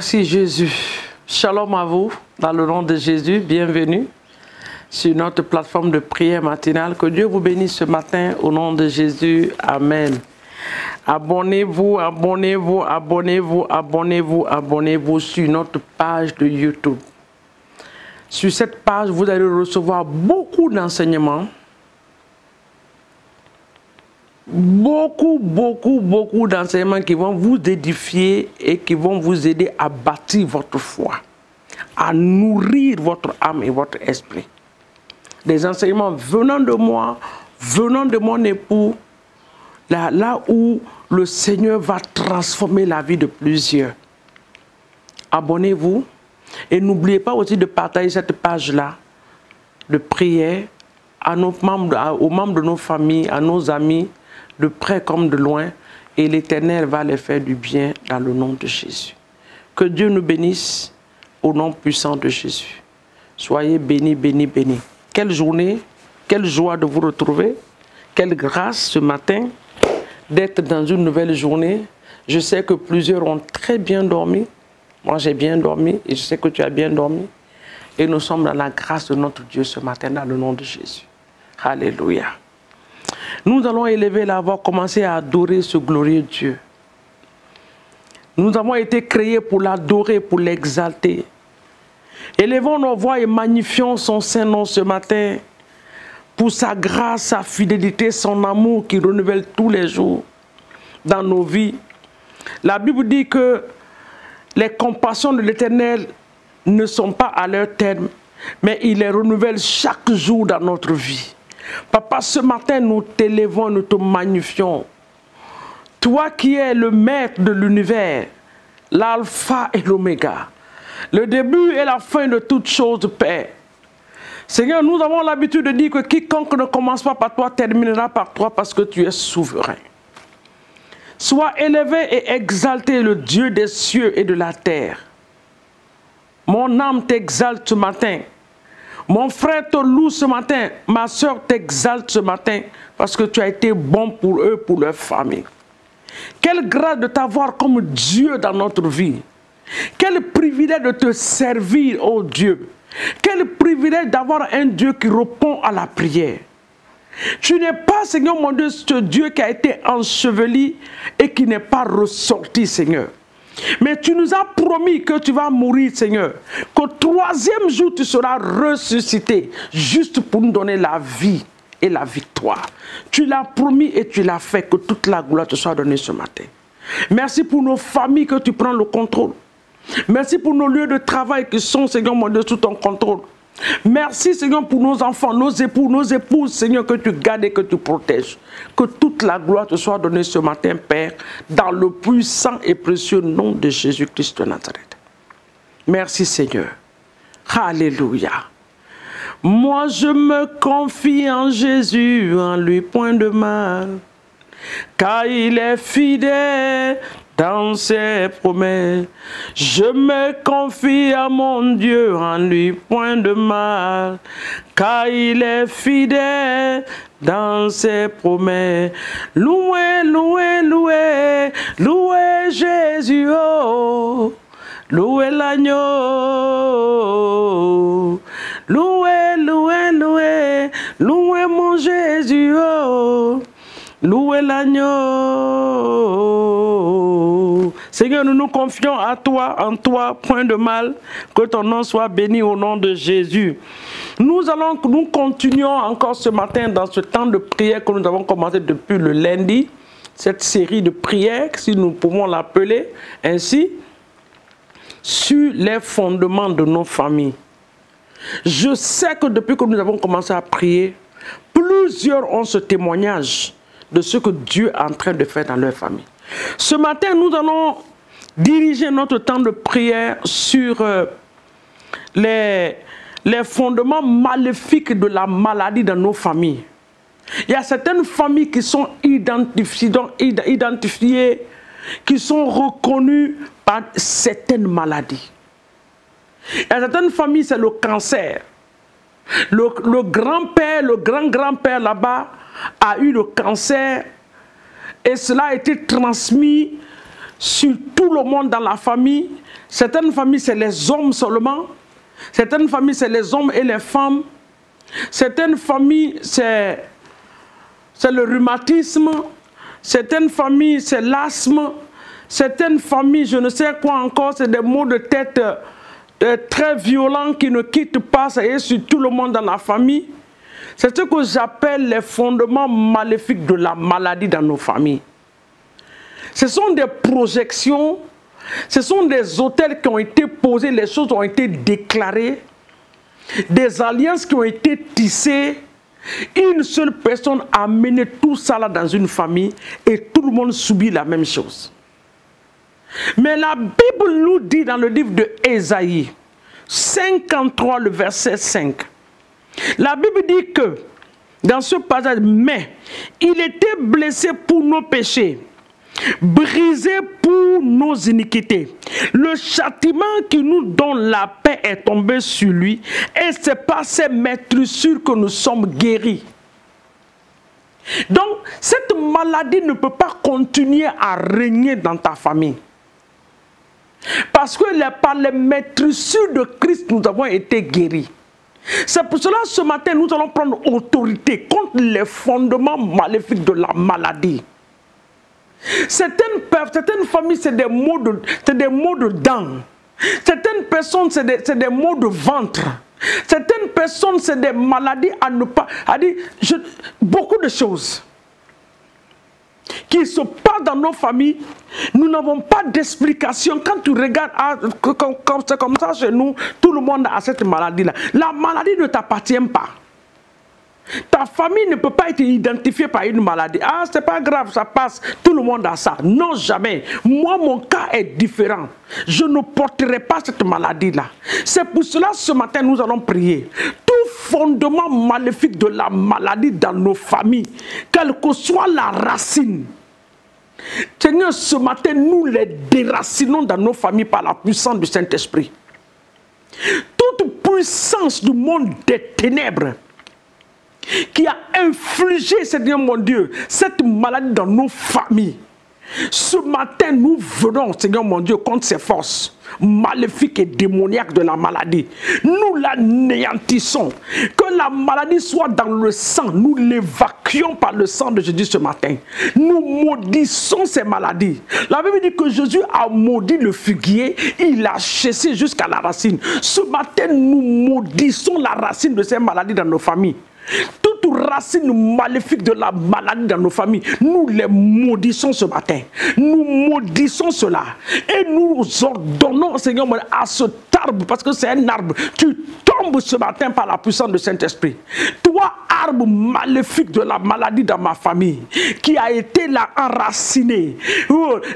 Merci Jésus. Shalom à vous, dans le nom de Jésus, bienvenue sur notre plateforme de prière matinale. Que Dieu vous bénisse ce matin au nom de Jésus. Amen. Abonnez-vous, abonnez-vous, abonnez-vous, abonnez-vous, abonnez-vous sur notre page de YouTube. Sur cette page, vous allez recevoir beaucoup d'enseignements. Beaucoup d'enseignements qui vont vous édifier et qui vont vous aider à bâtir votre foi, à nourrir votre âme et votre esprit. Des enseignements venant de moi, venant de mon époux, là où le Seigneur va transformer la vie de plusieurs. Abonnez-vous et n'oubliez pas aussi de partager cette page-là de prière à nos membres, aux membres de nos familles, à nos amis, de près comme de loin, et l'Éternel va les faire du bien dans le nom de Jésus. Que Dieu nous bénisse au nom puissant de Jésus. Soyez bénis, bénis, bénis. Quelle journée, quelle joie de vous retrouver, quelle grâce ce matin d'être dans une nouvelle journée. Je sais que plusieurs ont très bien dormi. Moi, j'ai bien dormi et je sais que tu as bien dormi. Et nous sommes dans la grâce de notre Dieu ce matin dans le nom de Jésus. Alléluia. Nous allons élever la voix, commencer à adorer ce glorieux Dieu. Nous avons été créés pour l'adorer, pour l'exalter. Élevons nos voix et magnifions son saint nom ce matin pour sa grâce, sa fidélité, son amour qui renouvelle tous les jours dans nos vies. La Bible dit que les compassions de l'Éternel ne sont pas à leur terme, mais il les renouvelle chaque jour dans notre vie. Papa, ce matin, nous t'élevons, nous te magnifions. Toi qui es le maître de l'univers, l'alpha et l'oméga, le début et la fin de toutes choses, Père. Seigneur, nous avons l'habitude de dire que quiconque ne commence pas par toi terminera par toi parce que tu es souverain. Sois élevé et exalté, le Dieu des cieux et de la terre. Mon âme t'exalte ce matin. Mon frère te loue ce matin, ma soeur t'exalte ce matin parce que tu as été bon pour eux, pour leur famille. Quelle grâce de t'avoir comme Dieu dans notre vie. Quel privilège de te servir, oh Dieu. Quel privilège d'avoir un Dieu qui répond à la prière. Tu n'es pas, Seigneur mon Dieu, ce Dieu qui a été enseveli et qui n'est pas ressorti, Seigneur. Mais tu nous as promis que tu vas mourir, Seigneur. Qu'au troisième jour, tu seras ressuscité, juste pour nous donner la vie et la victoire. Tu l'as promis et tu l'as fait, que toute la gloire te soit donnée ce matin. Merci pour nos familles que tu prends le contrôle. Merci pour nos lieux de travail qui sont, Seigneur mon Dieu, sous ton contrôle. Merci, Seigneur, pour nos enfants, nos époux, nos épouses, Seigneur, que tu gardes et que tu protèges. Que toute la gloire te soit donnée ce matin, Père, dans le puissant et précieux nom de Jésus-Christ de Nazareth. Merci, Seigneur. Alléluia. Moi, je me confie en Jésus, en lui point de mal, car il est fidèle dans ses promesses. Je me confie à mon Dieu, en lui point de mal, car il est fidèle dans ses promesses. Louez, louez, louez, louez Jésus, oh, louez l'agneau. Louez, louez, louez, louez mon Jésus, oh, louez l'agneau. Seigneur, nous nous confions à toi, en toi, point de mal, que ton nom soit béni au nom de Jésus. Nous continuons encore ce matin dans ce temps de prière que nous avons commencé depuis le lundi, cette série de prières, si nous pouvons l'appeler ainsi, sur les fondements de nos familles. Je sais que depuis que nous avons commencé à prier, plusieurs ont ce témoignage de ce que Dieu est en train de faire dans leur famille. Ce matin, nous allons diriger notre temps de prière sur les fondements maléfiques de la maladie dans nos familles. Il y a certaines familles qui sont identifiées, qui sont reconnues par certaines maladies. Il y a certaines familles, c'est le cancer. Le grand-père, le grand-grand-père là-bas a eu le cancer et cela a été transmis sur tout le monde dans la famille. Certaines familles, c'est les hommes seulement. Certaines familles, c'est les hommes et les femmes. Certaines familles, c'est le rhumatisme. Certaines familles, c'est l'asthme. Certaines familles, je ne sais quoi encore, c'est des maux de tête très violents qui ne quittent pas, ça y est, sur tout le monde dans la famille. C'est ce que j'appelle les fondements maléfiques de la maladie dans nos familles. Ce sont des projections, ce sont des hôtels qui ont été posés, les choses ont été déclarées, des alliances qui ont été tissées. Une seule personne a mené tout ça là dans une famille et tout le monde subit la même chose. Mais la Bible nous dit dans le livre de Ésaïe 53, le verset 5, la Bible dit que dans ce passage, mais il était blessé pour nos péchés, brisé pour nos iniquités. Le châtiment qui nous donne la paix est tombé sur lui et c'est par ses meurtrissures que nous sommes guéris. Donc, cette maladie ne peut pas continuer à régner dans ta famille. Parce que par les meurtrissures de Christ, nous avons été guéris. C'est pour cela, ce matin, nous allons prendre autorité contre les fondements maléfiques de la maladie. Certaines familles, c'est des maux de dents. Certaines personnes, c'est des maux de ventre. Certaines personnes, c'est des maladies à ne pas... beaucoup de choses qui se passent dans nos familles. Nous n'avons pas d'explication. Quand tu regardes, c'est comme ça chez nous, tout le monde a cette maladie-là. La maladie ne t'appartient pas. Ta famille ne peut pas être identifiée par une maladie. Ah, c'est pas grave, ça passe, tout le monde a ça. Non, jamais. Moi, mon cas est différent. Je ne porterai pas cette maladie-là. C'est pour cela, ce matin, nous allons prier. Tout fondement maléfique de la maladie dans nos familles, quelle que soit la racine, Seigneur, ce matin, nous les déracinons dans nos familles par la puissance du Saint-Esprit. Toute puissance du monde des ténèbres qui a infligé, Seigneur mon Dieu, cette maladie dans nos familles. Ce matin, nous venons, Seigneur mon Dieu, contre ces forces maléfiques et démoniaques de la maladie. Nous l'anéantissons. Que la maladie soit dans le sang. Nous l'évacuons par le sang de Jésus ce matin. Nous maudissons ces maladies. La Bible dit que Jésus a maudit le figuier. Il a chassé jusqu'à la racine. Ce matin, nous maudissons la racine de ces maladies dans nos familles. Toute racine maléfique de la maladie dans nos familles, nous les maudissons ce matin. Nous maudissons cela. Et nous ordonnons, Seigneur, à cet arbre, parce que c'est un arbre, tu tombes ce matin par la puissance du Saint-Esprit. Toi, arbre maléfique de la maladie dans ma famille, qui a été là enraciné.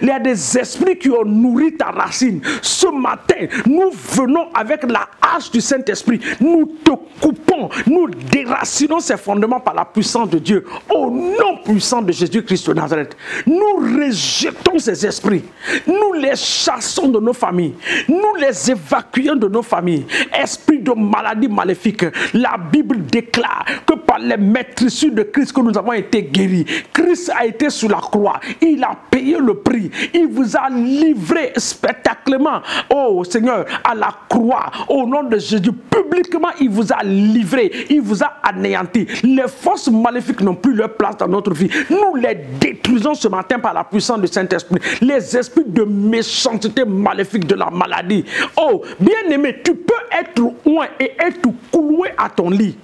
Il y a des esprits qui ont nourri ta racine. Ce matin, nous venons avec la hache du Saint-Esprit. Nous te coupons, nous déracinons ces fondements par la puissance de Dieu. Au nom puissant de Jésus-Christ de Nazareth, nous rejetons ces esprits. Nous les chassons de nos familles. Nous les évacuons de nos familles. Esprit de maladie maléfique, la Bible déclare que par les meurtrissures de Christ que nous avons été guéris. Christ a été sur la croix. Il a payé le prix. Il vous a livré spectaculairement, oh Seigneur, à la croix. Au nom de Jésus, publiquement, il vous a livré. Il vous a anéanti. Les forces maléfiques n'ont plus leur place dans notre vie. Nous les détruisons ce matin par la puissance du Saint-Esprit. Les esprits de méchanceté maléfique de la maladie. Oh, bien-aimé, tu peux être loin et être cloué à ton lit.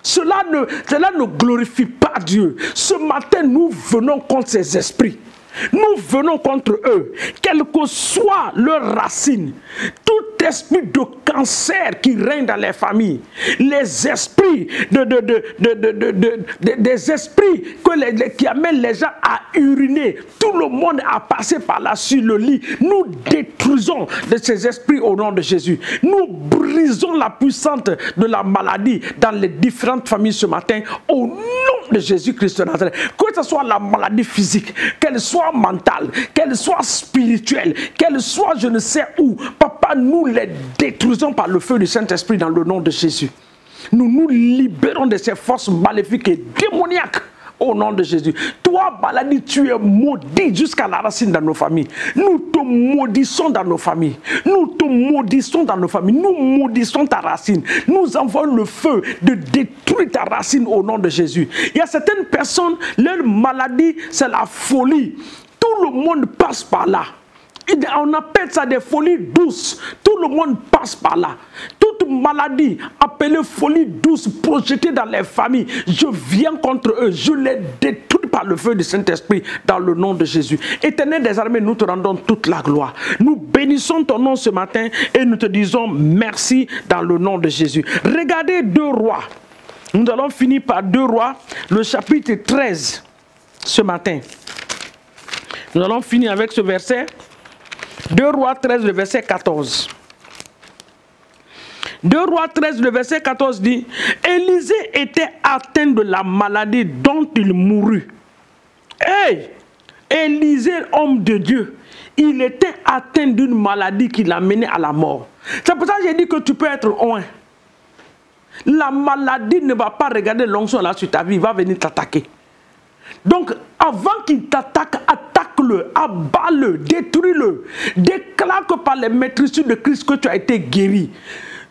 Cela ne glorifie pas Dieu. Ce matin, nous venons contre ces esprits. Nous venons contre eux, quelle que soit leur racine. Tout esprit de cancer qui règne dans les familles, les esprits des esprits qui amènent les gens à uriner, tout le monde a passé par là sur le lit. Nous détruisons de ces esprits au nom de Jésus. Nous brisons la puissance de la maladie dans les différentes familles ce matin au nom de Jésus-Christ de Nazareth. Que ce soit la maladie physique, qu'elle soit mentale, qu'elle soit spirituelle, qu'elle soit je ne sais où, papa, nous les détruisons par le feu du Saint-Esprit dans le nom de Jésus. Nous nous libérons de ces forces maléfiques et démoniaques Au nom de Jésus. Toi, maladie, tu es maudit jusqu'à la racine dans nos familles. Nous te maudissons dans nos familles. Nous te maudissons dans nos familles. Nous maudissons ta racine. Nous envoyons le feu de détruire ta racine au nom de Jésus. Il y a certaines personnes, leur maladie, c'est la folie. Tout le monde passe par là. On appelle ça des folies douces. Tout le monde passe par là. Toute maladie appelée folie douce projetée dans les familles, je viens contre eux. Je les détruis par le feu du Saint-Esprit dans le nom de Jésus. Éternel des armées, nous te rendons toute la gloire. Nous bénissons ton nom ce matin et nous te disons merci dans le nom de Jésus. Regardez 2 Rois. Nous allons finir par 2 Rois, le chapitre 13 ce matin. Nous allons finir avec ce verset. 2 Rois 13, le verset 14. 2 Rois 13, le verset 14 dit, Élisée était atteint de la maladie dont il mourut. Hey! Élisée, homme de Dieu, il était atteint d'une maladie qui l'a mené à la mort. C'est pour ça que j'ai dit que tu peux être oint. La maladie ne va pas regarder l'onction là sur ta vie, il va venir t'attaquer. Donc, avant qu'il t'attaque, attaque-le, abat-le, détruis-le. Déclare que par les maîtrisures de Christ que tu as été guéri.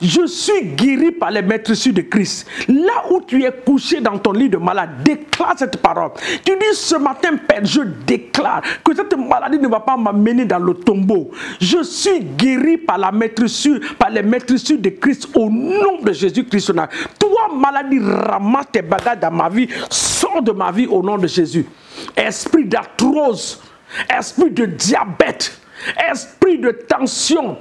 Je suis guéri par les maîtrisures de Christ. Là où tu es couché dans ton lit de malade, déclare cette parole. Tu dis ce matin, Père, je déclare que cette maladie ne va pas m'amener dans le tombeau. Je suis guéri par la maîtrisure, par les maîtrisures de Christ au nom de Jésus-Christ. Toi, maladie, ramasse tes bagages dans ma vie, sors de ma vie au nom de Jésus. Esprit d'arthrose, esprit de diabète, esprit de tension,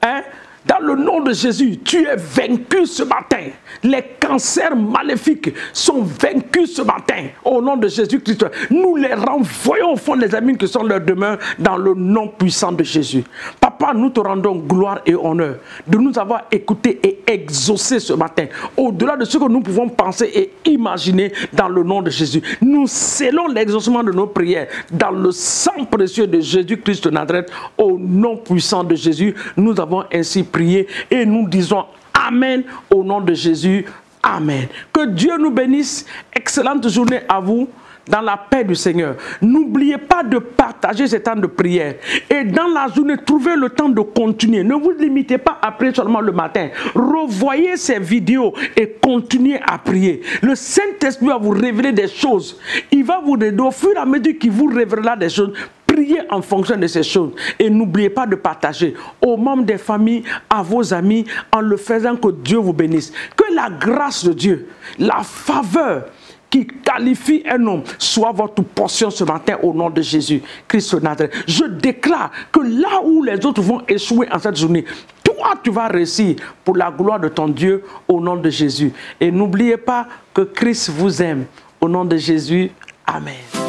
hein? Dans le nom de Jésus, tu es vaincu ce matin. Les cancers maléfiques sont vaincus ce matin. Au nom de Jésus-Christ, nous les renvoyons au fond des abîmes qui sont leur demeure dans le nom puissant de Jésus. Papa, nous te rendons gloire et honneur de nous avoir écoutés et exaucés ce matin. Au-delà de ce que nous pouvons penser et imaginer dans le nom de Jésus. Nous scellons l'exaucement de nos prières dans le sang précieux de Jésus-Christ de Nazareth. Au nom puissant de Jésus, nous avons ainsi prié et nous disons Amen au nom de Jésus. Amen. Que Dieu nous bénisse. Excellente journée à vous dans la paix du Seigneur. N'oubliez pas de partager ces temps de prière. Et dans la journée, trouvez le temps de continuer. Ne vous limitez pas à prier seulement le matin. Revoyez ces vidéos et continuez à prier. Le Saint-Esprit va vous révéler des choses. Il va vous révéler au fur et à mesure qu'il vous révélera des choses. Priez en fonction de ces choses et n'oubliez pas de partager aux membres des familles, à vos amis, en le faisant. Que Dieu vous bénisse. Que la grâce de Dieu, la faveur qui qualifie un homme soit votre portion ce matin au nom de Jésus Christ de Nazareth. Je déclare que là où les autres vont échouer en cette journée, toi tu vas réussir pour la gloire de ton Dieu au nom de Jésus. Et n'oubliez pas que Christ vous aime. Au nom de Jésus, Amen.